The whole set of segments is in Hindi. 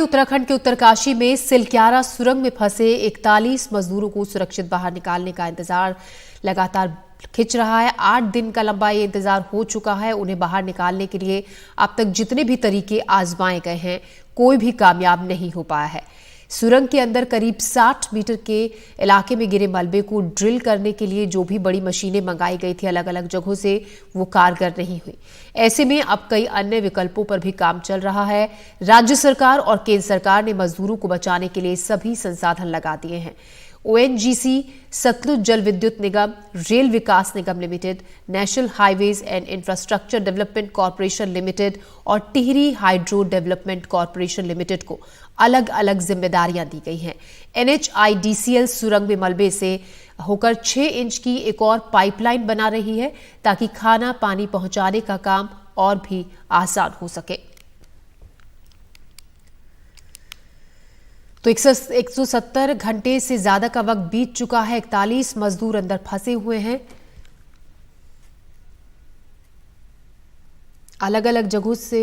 उत्तराखंड के उत्तरकाशी में सिलक्यारा सुरंग में फंसे 41 मजदूरों को सुरक्षित बाहर निकालने का इंतजार लगातार खिंच रहा है। 8 दिन का लंबा ये इंतजार हो चुका है। उन्हें बाहर निकालने के लिए अब तक जितने भी तरीके आजमाए गए हैं, कोई भी कामयाब नहीं हो पाया है। सुरंग के अंदर करीब 60 मीटर के इलाके में गिरे मलबे को ड्रिल करने के लिए जो भी बड़ी मशीनें मंगाई गई थी अलग अलग जगहों से, वो कारगर नहीं हुई। ऐसे में अब कई अन्य विकल्पों पर भी काम चल रहा है। राज्य सरकार और केंद्र सरकार ने मजदूरों को बचाने के लिए सभी संसाधन लगा दिए हैं। ONGC, Satluj Jal Vidyut Nigam, Rail Vikas Nigam Limited, National Highways and Infrastructure Development Corporation Limited और Tehri Hydro Development Corporation Limited को अलग अलग जिम्मेदारियां दी गई हैं। NHIDCL सुरंग में मलबे से होकर 6 इंच की एक और पाइपलाइन बना रही है ताकि खाना पानी पहुंचाने का काम और भी आसान हो सके। तो 170 घंटे से ज्यादा का वक्त बीत चुका है। 41 मजदूर अंदर फंसे हुए हैं। अलग अलग जगहों से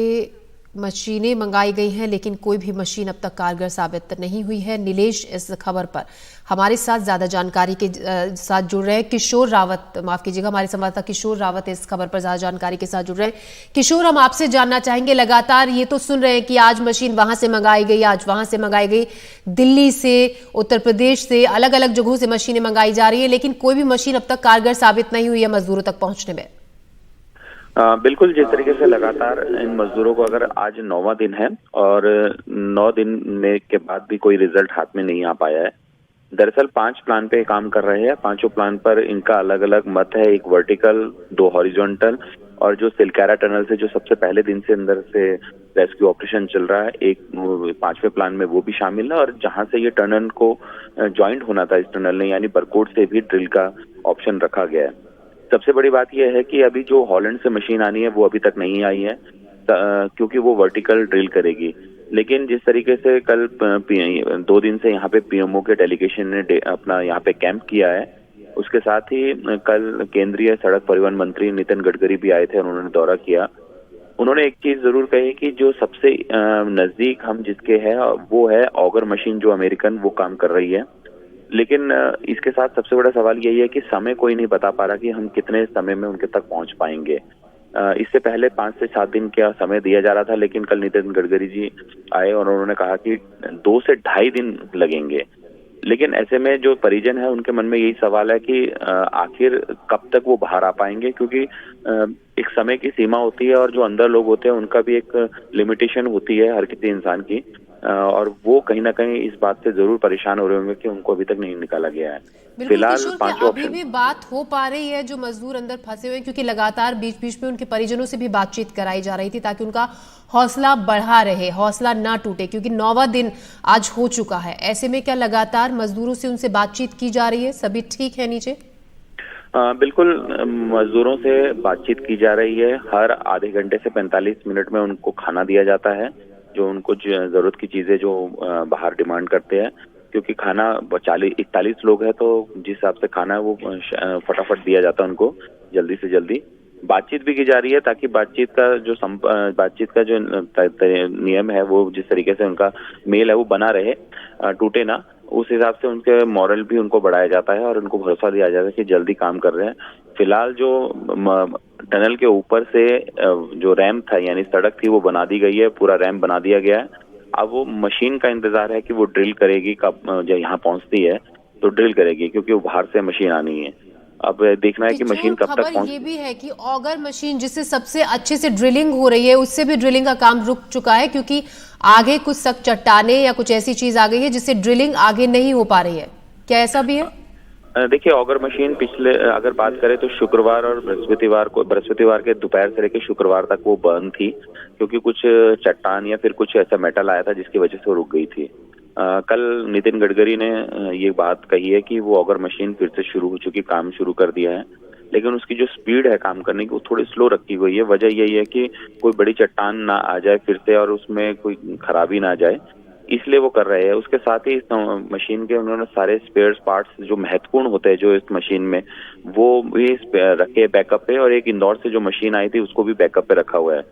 मशीनें मंगाई गई हैं, लेकिन कोई भी मशीन अब तक कारगर साबित नहीं हुई है। नीलेश इस खबर पर हमारे साथ ज्यादा जानकारी के साथ जुड़ रहे हैं। किशोर रावत, माफ कीजिएगा, हमारे संवाददाता किशोर रावत इस खबर पर ज्यादा जानकारी के साथ जुड़ रहे हैं। किशोर, हम आपसे जानना चाहेंगे, लगातार ये तो सुन रहे हैं कि आज मशीन वहां से मंगाई गई, आज वहां से मंगाई गई, दिल्ली से, उत्तर प्रदेश से, अलग अलग जगहों से मशीनें मंगाई जा रही है, लेकिन कोई भी मशीन अब तक कारगर साबित नहीं हुई है मजदूरों तक पहुंचने में। बिल्कुल, जिस तरीके से लगातार इन मजदूरों को, अगर आज 9वां दिन है और 9 दिन के बाद भी कोई रिजल्ट हाथ में नहीं आ पाया है। दरअसल 5 प्लान पे काम कर रहे हैं। 5 प्लान पर इनका अलग अलग मत है, एक वर्टिकल, 2 हॉरिजॉन्टल, और जो सिलक्यारा टनल से जो सबसे पहले दिन से अंदर से रेस्क्यू ऑपरेशन चल रहा है, एक 5वें प्लान में वो भी शामिल है। और जहां से ये टनल को ज्वाइंट होना था, इस टनल ने, यानी बरकोट से भी ड्रिल का ऑप्शन रखा गया है। सबसे बड़ी बात यह है कि अभी जो हॉलैंड से मशीन आनी है वो अभी तक नहीं आई है, क्योंकि वो वर्टिकल ड्रिल करेगी। लेकिन जिस तरीके से कल 2 दिन से यहाँ पे पीएमओ के डेलीगेशन ने अपना यहाँ पे कैंप किया है, उसके साथ ही कल केंद्रीय सड़क परिवहन मंत्री नितिन गडकरी भी आए थे और उन्होंने दौरा किया। उन्होंने एक चीज जरूर कही कि जो सबसे नजदीक हम जिसके है वो है ऑगर मशीन, जो अमेरिकन, वो काम कर रही है। लेकिन इसके साथ सबसे बड़ा सवाल यही है कि समय कोई नहीं बता पा रहा कि हम कितने समय में उनके तक पहुंच पाएंगे। इससे पहले 5 से 7 दिन का समय दिया जा रहा था, लेकिन कल नितिन गडकरी जी आए और उन्होंने कहा कि 2 से ढाई दिन लगेंगे। लेकिन ऐसे में जो परिजन है उनके मन में यही सवाल है कि आखिर कब तक वो बाहर आ पाएंगे, क्योंकि एक समय की सीमा होती है और जो अंदर लोग होते हैं उनका भी एक लिमिटेशन होती है हर किसी इंसान की, और वो कहीं ना कहीं इस बात से जरूर परेशान हो रहे होंगे कि उनको अभी तक नहीं निकाला गया है। फिलहाल 5 अभी भी बात हो पा रही है जो मजदूर अंदर फंसे हुए हैं, क्योंकि लगातार बीच बीच में उनके परिजनों से भी बातचीत कराई जा रही थी ताकि उनका हौसला बढ़ा रहे, हौसला ना टूटे, क्योंकि 9वां दिन आज हो चुका है। ऐसे में क्या लगातार मजदूरों से उनसे बातचीत की जा रही है? सभी ठीक है नीचे? बिल्कुल, मजदूरों से बातचीत की जा रही है। हर आधे घंटे से 45 मिनट में उनको खाना दिया जाता है, जो उनको जरूरत की चीजें जो बाहर डिमांड करते हैं, क्योंकि खाना 41 लोग हैं, तो जिस हिसाब से खाना है वो फटाफट दिया जाता है उनको, जल्दी से जल्दी। बातचीत भी की जा रही है ताकि बातचीत का जो नियम है, वो जिस तरीके से उनका मेल है वो बना रहे, टूटे ना, उस हिसाब से उनके मॉरल भी उनको बढ़ाया जाता है और उनको भरोसा दिया जाता है कि जल्दी काम कर रहे हैं। फिलहाल जो टनल के ऊपर से जो रैंप था, यानी सड़क थी, वो बना दी गई है, पूरा रैंप बना दिया गया है। अब वो मशीन का इंतजार है कि वो ड्रिल करेगी, कब जब यहाँ पहुंचती है तो ड्रिल करेगी, क्योंकि वो बाहर से मशीन आनी है। अब देखना है कि मशीन कब तक पहुंच। ये भी है कि ऑगर मशीन जिससे सबसे अच्छे से ड्रिलिंग हो रही है, उससे भी ड्रिलिंग का काम रुक चुका है, क्योंकि आगे कुछ सख्त चट्टाने या कुछ ऐसी चीज आ गई है जिससे ड्रिलिंग आगे नहीं हो पा रही है। क्या ऐसा भी है? देखिए, ऑगर मशीन पिछले अगर बात करें तो शुक्रवार और बृहस्पतिवार के दोपहर से लेकर शुक्रवार तक वो बंद थी, क्योंकि कुछ चट्टान या फिर कुछ ऐसा मेटल आया था जिसकी वजह से वो रुक गई थी। कल नितिन गडकरी ने ये बात कही है कि वो ऑगर मशीन फिर से शुरू हो चुकी, काम शुरू कर दिया है, लेकिन उसकी जो स्पीड है काम करने की वो थोड़ी स्लो रखी हुई है। वजह यही है कि कोई बड़ी चट्टान ना आ जाए फिर से और उसमें कोई खराबी ना आ जाए, इसलिए वो कर रहे हैं। उसके साथ ही इस मशीन के उन्होंने सारे स्पेयर पार्ट्स जो महत्वपूर्ण होते हैं जो इस मशीन में, वो भी रखे बैकअप पे, और एक इंदौर से जो मशीन आई थी उसको भी बैकअप पे रखा हुआ है।